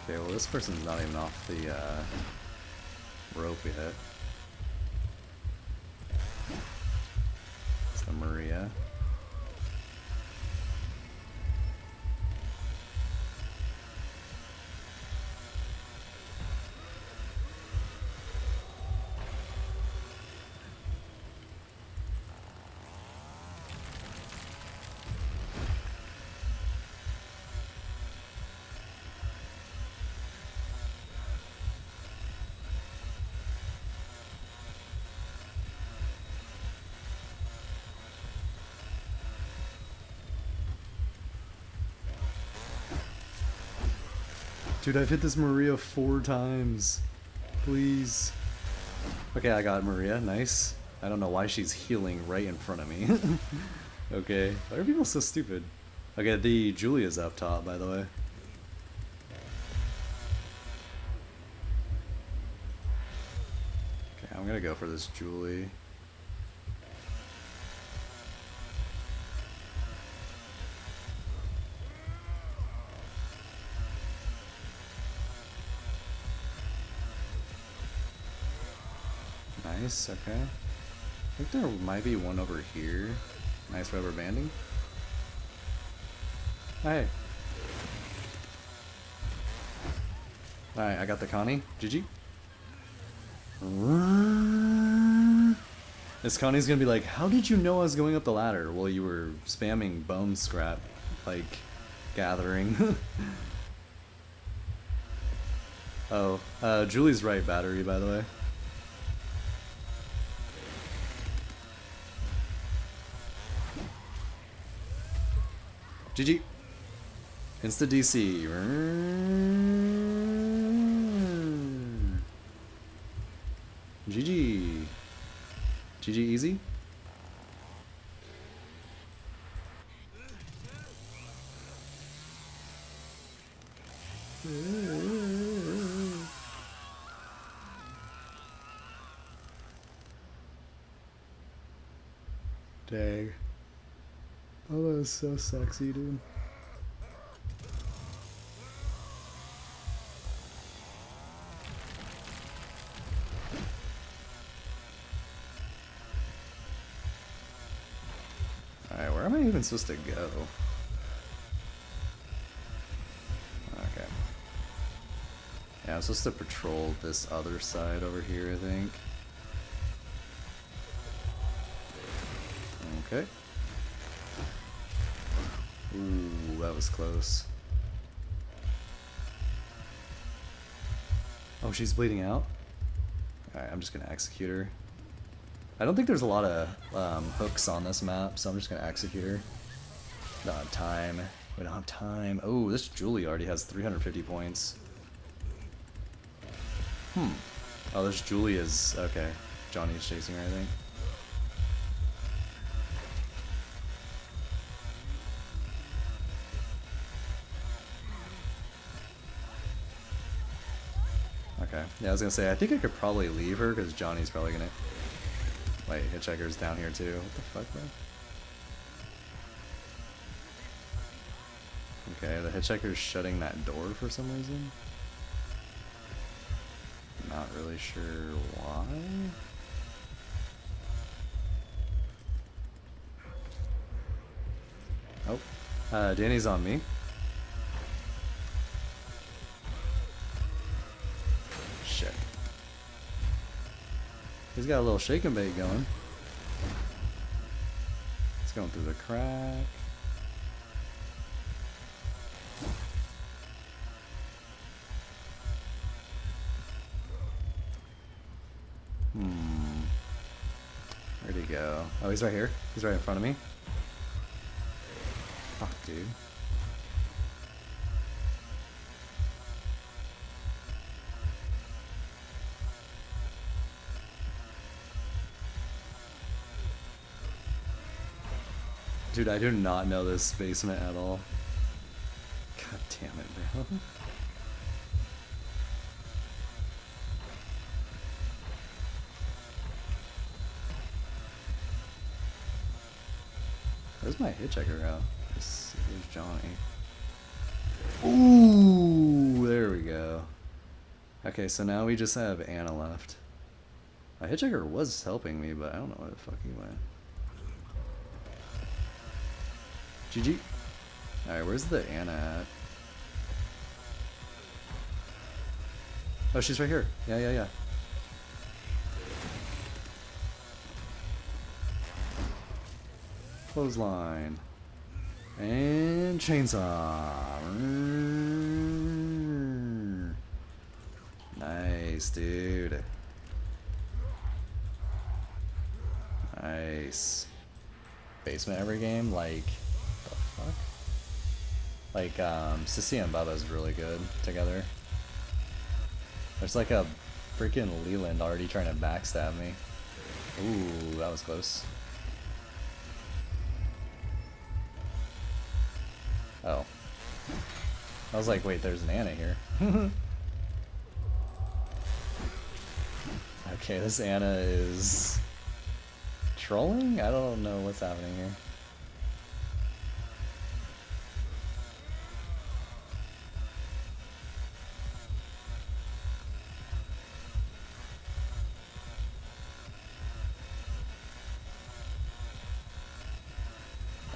Okay, well this person's not even off the rope yet. It's the Maria. Dude, I've hit this Maria 4 times. Please. Okay, I got Maria. Nice. I don't know why she's healing right in front of me. Okay. Why are people so stupid? Okay, the Julia's up top, by the way. Okay, I'm gonna go for this Julie. Nice, okay. I think there might be one over here. Nice rubber banding. Hey. Alright, I got the Connie. GG. This Connie's gonna be like, how did you know I was going up the ladder? Well, you were spamming bone scrap, like, gathering. Oh, Julie's right battery, by the way. GG. Insta DC. GG. GG easy. Dang. Oh, that was so sexy, dude. Alright, where am I even supposed to go? Okay. Yeah, I'm supposed to patrol this other side over here, I think. Okay. Ooh, that was close. Oh, she's bleeding out? Alright, I'm just gonna execute her. I don't think there's a lot of hooks on this map, so I'm just gonna execute her. Don't have time. We don't have time. Oh, this Julie already has 350 points. Oh, this Julie is... okay. Johnny's chasing her, I think. Okay. Yeah, I was gonna say, I think I could probably leave her, because Johnny's probably gonna... Wait, Hitchhiker's down here too. What the fuck, bro? Okay, the Hitchhiker's shutting that door for some reason. Not really sure why. Oh, Danny's on me. Shit. He's got a little shake and bake going. It's going through the crack. Where'd he go? Oh, he's right here. He's right in front of me. Fuck, dude. Dude, I do not know this basement at all. God damn it, bro. Where's my Hitchhiker out? Here's Johnny. Ooh, there There we go. Okay, so now we just have Anna left. My hitchhiker was helping me, but I don't know where the fuck he went. GG. Alright, where's the Anna at? Oh, she's right here. Yeah. Clothesline. And chainsaw. Nice, dude. Nice. Basement every game, like, the fuck? Like, Sissy and Bubba is really good together. There's like a freaking Leland already trying to backstab me. Ooh, that was close. Oh. I was like, wait, there's an Anna here. Okay, this Anna is trolling? I don't know what's happening here.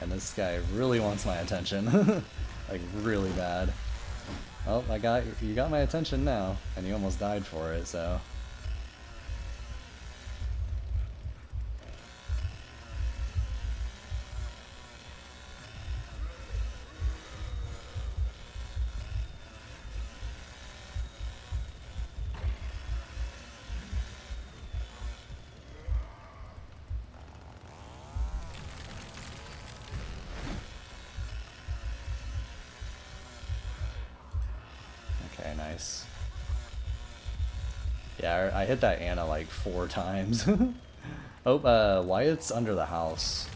And this guy really wants my attention. Like, really bad. Well, you got my attention now, and you almost died for it, so. Okay, nice. Yeah, I hit that Anna like 4 times. Oh, Wyatt's under the house.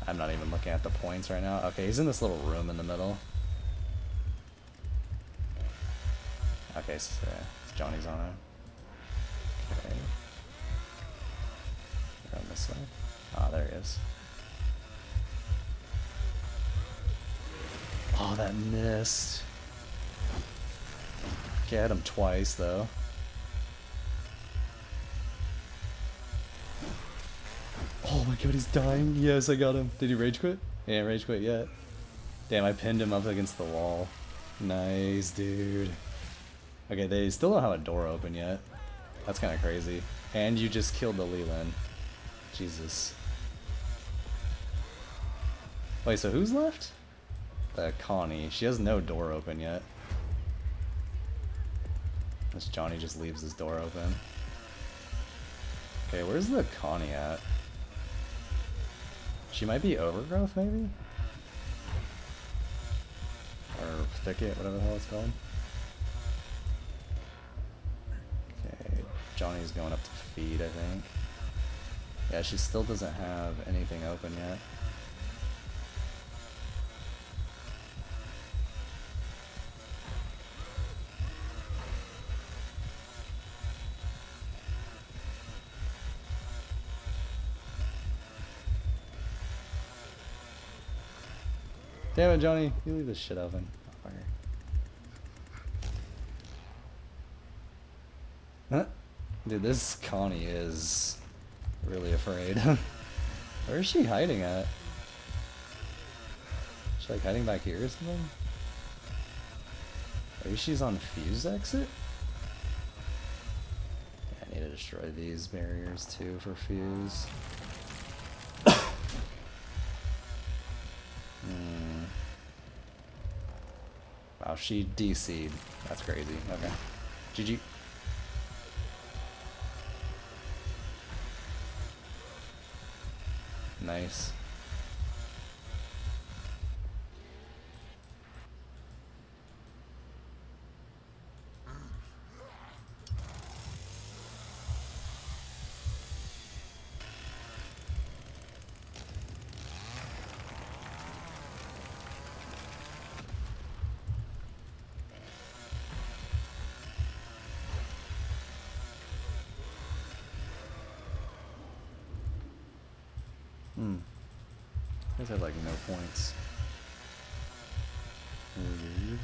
I'm not even looking at the points right now. Okay, he's in this little room in the middle. Okay, so Johnny's on him. Okay. Going this way. Ah, there he is. Oh, that missed. Okay, I hit him twice, though. Oh my god, he's dying. Yes, I got him. Did he rage quit? Yeah, rage quit yet. Damn, I pinned him up against the wall. Nice, dude. Okay, they still don't have a door open yet. That's kind of crazy. And you just killed the Leland. Jesus. Wait, so who's left? Connie. She has no door open yet. This Johnny just leaves his door open. Okay, where's the Connie at? She might be Overgrowth, maybe? Or Thicket, whatever the hell it's called. Okay, Johnny's going up to feed, I think. Yeah, she still doesn't have anything open yet. Damn it, Johnny. You leave this shit open. Huh? Dude, this Connie is really afraid. Where is she hiding at? Is she like hiding back here or something? Maybe she's on Fuse exit? Yeah, I need to destroy these barriers too for Fuse. Wow, she DC'd. That's crazy. Okay. GG. Nice. Hmm. I guess I have like no points. Weird.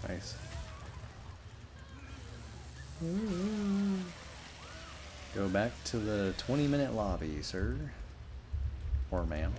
Nice. Go back to the 20-minute lobby, sir. Or ma'am.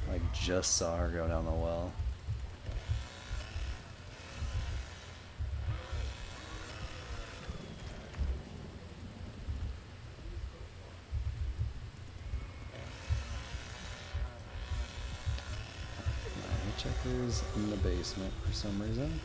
I just saw her go down the well. My checker's in the basement for some reason.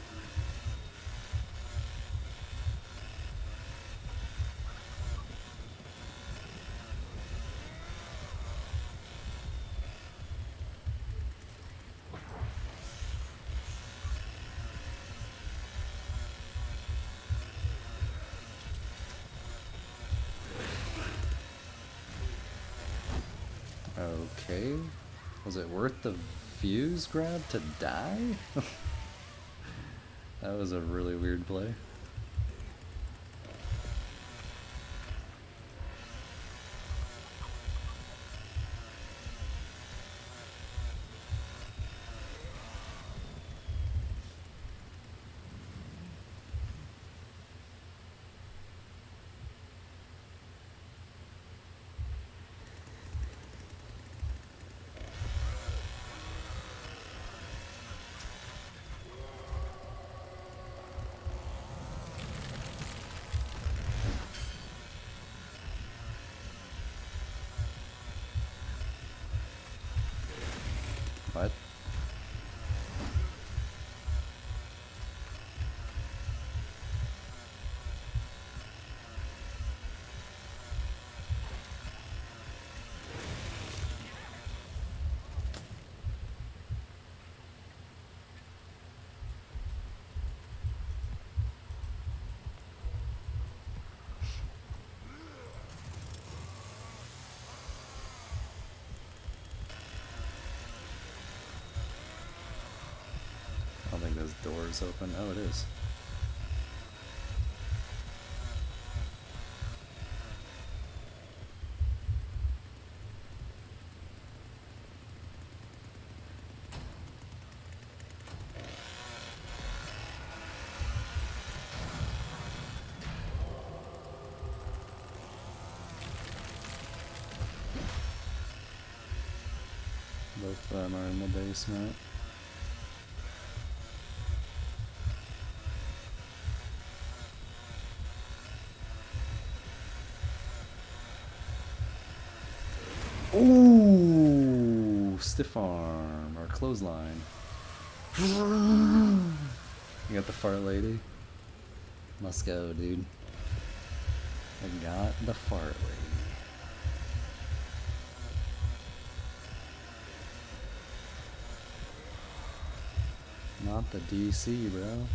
Okay. Was it worth the fuse grab to die? That was a really weird play. What? I don't think this door is open. Oh, it is. Both of them are in the basement. Ooh, stiff arm or clothesline. You got the fart lady. Let's go, dude. I got the fart lady. Not the DC, bro.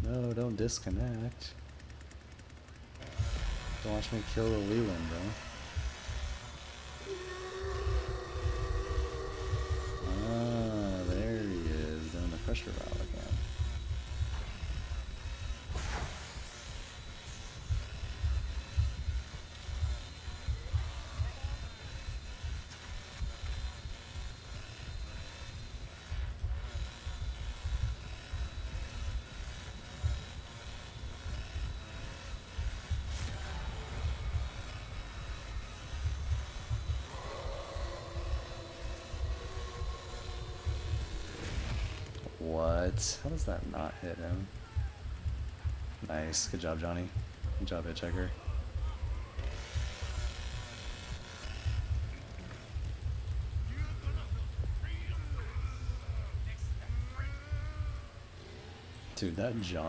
No, don't disconnect. Don't watch me kill the Leland, bro. Ah, there he is, doing the pressure valve again. What? How does that not hit him? Nice. Good job, Johnny. Good job, Hitchhiker. Dude, that John